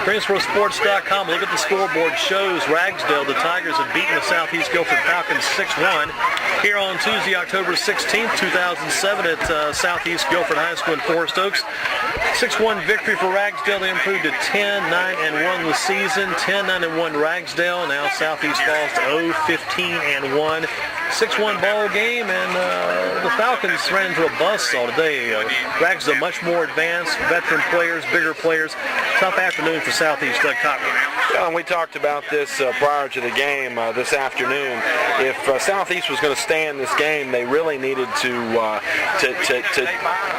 GreensboroSports.com. Look at the scoreboard. Shows Ragsdale, the Tigers, have beaten the Southeast Guilford Falcons 6-1 here on Tuesday, October 16th, 2007 at Southeast Guilford High School in Forest Oaks. 6-1 victory for Ragsdale. They improved to 10-9-1 the season. 10-9-1 Ragsdale. Now Southeast falls to 0-15-1. 6-1 ball game, and the Falcons ran into a buzzsaw today. Ragsdale much more advanced, veteran players, bigger players. Tough afternoon for Southeast Doug Cochran. Yeah, and we talked about this prior to the game this afternoon. If Southeast was going to stay in this game, they really needed to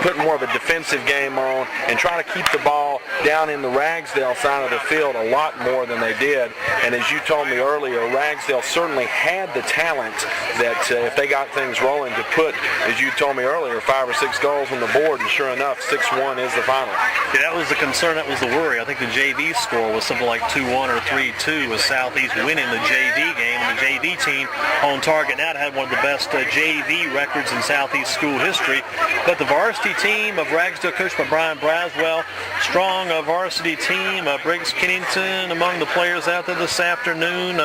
put more of a defensive game on and try to keep the ball down in the Ragsdale side of the field a lot more than they did. And as you told me earlier, Ragsdale certainly had the talent that if they got things rolling to put, as you told me earlier, 5 or 6 goals on the board, and sure enough, 6-1 is the final. Yeah, that was the concern, that was the worry. I think the JV score was something like 2-1 or 3-2 with Southeast winning the JV game, and the JV team on target now had one of the best JV records in Southeast school history. But the varsity team of Ragsdale, coached by Brian Braswell, strong varsity team. Briggs Kennington among the players out there this afternoon.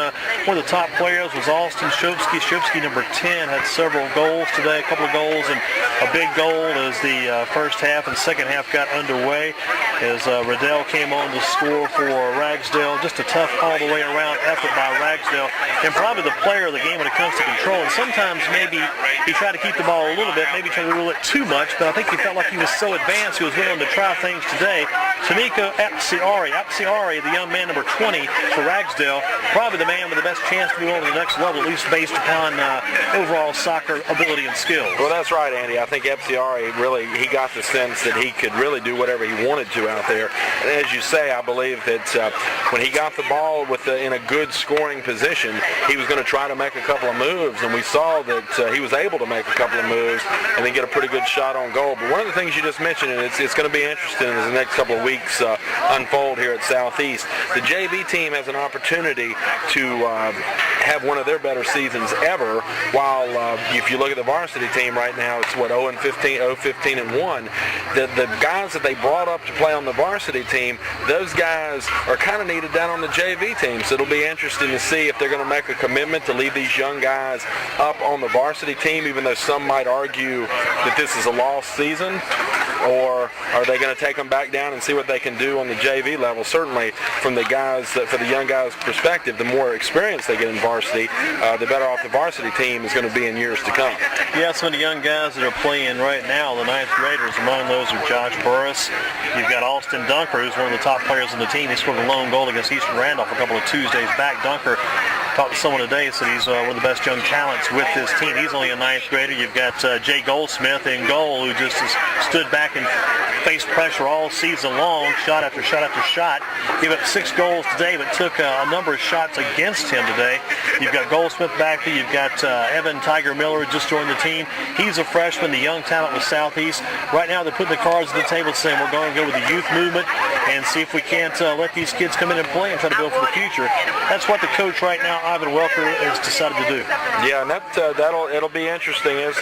One of the top players was Austin Shopsky. Shopsky, number 10, had several goals today, a couple of goals, and a big goal as the first half and second half got underway as Riddell came on to score for Ragsdale. Just a tough all-the-way around effort by Ragsdale, and probably the player of the game when it comes to control. And sometimes maybe he tried to keep the ball a little bit, maybe tried to rule it too much, but I think he felt like he was so advanced he was willing to try things today. Tamika Apciari, the young man, number 20 for Ragsdale, probably the man with the best chance to move on to the next level, at least based upon overall soccer ability and skills. Well, that's right, Andy. I think Apciari really, he got the sense that he could really do whatever he wanted to out there. And as you say, I believe that when he got the ball in a good scoring position, he was going to try to make a couple of moves, and we saw that he was able to make a couple of moves and then get a pretty good shot on goal. But one of the things you just mentioned, and it's going to be interesting as the next couple of weeks unfold here at Southeast, the JV team has an opportunity to have one of their better seasons ever, while if you look at the varsity team right now, it's what, 0-15-1. The guys that they brought up to play on the varsity team, those guys are kind of needed down on the JV team, so it'll be interesting to see if they're going to make a commitment to leave these young guys up on the varsity team, even though some might argue that this is a lost season, or are they going to take them back down and see what they can do on the JV level. Certainly from the guys, for the young guys' perspective, the more experience they get in varsity, the better off the varsity team is going to be in years to come. Yeah, some of the young guys that are playing right now, the 9th graders, among those are Josh Burris. You've got Austin Dunker, who's one of the top players on the team. He scored a lone goal against Eastern Randolph a couple of Tuesdays back. Dunker talked to someone today, said he's one of the best young talents with this team. He's only a 9th grader. You've got Jay Goldsmith in goal, who just has stood back and faced pressure all season long, shot after shot after shot. Gave up 6 goals today, but took a number of shots against him today. You've got Goldsmith back there. You've got Evan Tiger Miller, who just joined the team. He's a freshman, the young talent with Southeast. Right now they're putting the cards on the table saying we're going to go with the youth movement and see if we can't let these kids come in and play and try to build for the future. That's what the coach right now, Ivan Welker, has decided to do. Yeah, and it'll be interesting, as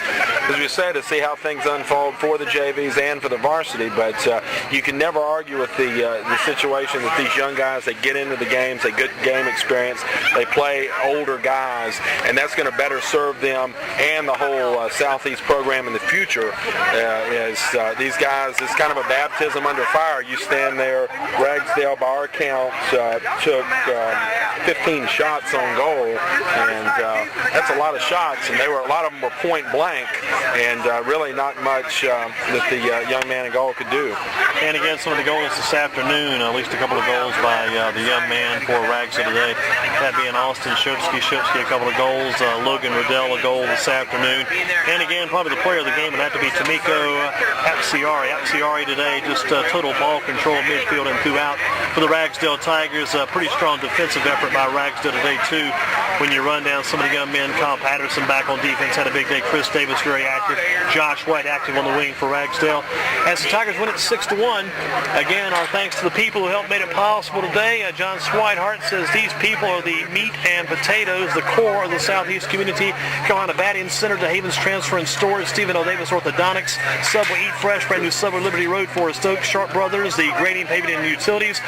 we said, to see how things unfold for the JVs and for the varsity. But you can never argue with the situation that these young guys, they get into the games, they get game experience, they play older guys, and that's going to better serve them and the whole Southeast program in the future. As these guys, it's kind of a baptism under fire. You stand there, Ragsdale by our count took 15 shots on goal, and that's a lot of shots, and a lot of them were point blank, and really not much that the young man in goal could do. And again, some of the goals this afternoon, at least a couple of goals by the young man for Ragsdale today. That being Austin Shopsky a couple of goals, Logan Riddell a goal this afternoon. And again, probably the player of the game would have to be Tamiko Apciari. Apciari today, just total ball control midfield and throughout for the Ragsdale Tigers. A pretty strong defensive effort effort by Ragsdale today, too. When you run down some of the young men, Kyle Patterson back on defense had a big day. Chris Davis very active. Josh White active on the wing for Ragsdale. As the Tigers win it 6-1, again, our thanks to the people who helped make it possible today. John Swihart says these people are the meat and potatoes, the core of the Southeast community. Carolina Batting Center, to Havens Transfer and Storage, Stephen L. Davis Orthodontics, Subway Eat Fresh, brand new Subway Liberty Road, Forest Oaks, Sharp Brothers, the Grading, Paving, and Utilities,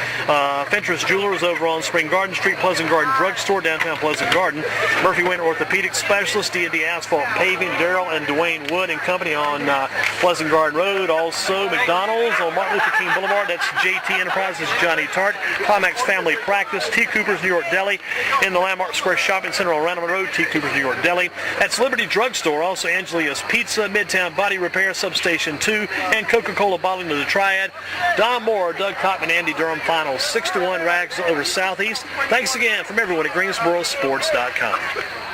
Fentress Jewelers over on Spring Garden Street, Pleasant Garden Drugstore, downtown Pleasant Garden, Murphy Winter Orthopedic Specialist, D&D Asphalt Paving, Darrell and Dwayne Wood and Company on Pleasant Garden Road. Also McDonald's on Martin Luther King Boulevard. That's JT Enterprises, Johnny Tart, Climax Family Practice, T. Cooper's New York Deli in the Landmark Square Shopping Center on Random Road, T. Cooper's New York Deli. That's Liberty Drugstore, also Angelia's Pizza, Midtown Body Repair, Substation 2, and Coca-Cola Bottling of the Triad. Don Moore, Doug Cockman, Andy Durham, final 6-1 Ragsdale over Southeast. Thanks again from everyone at GreensboroSports.com.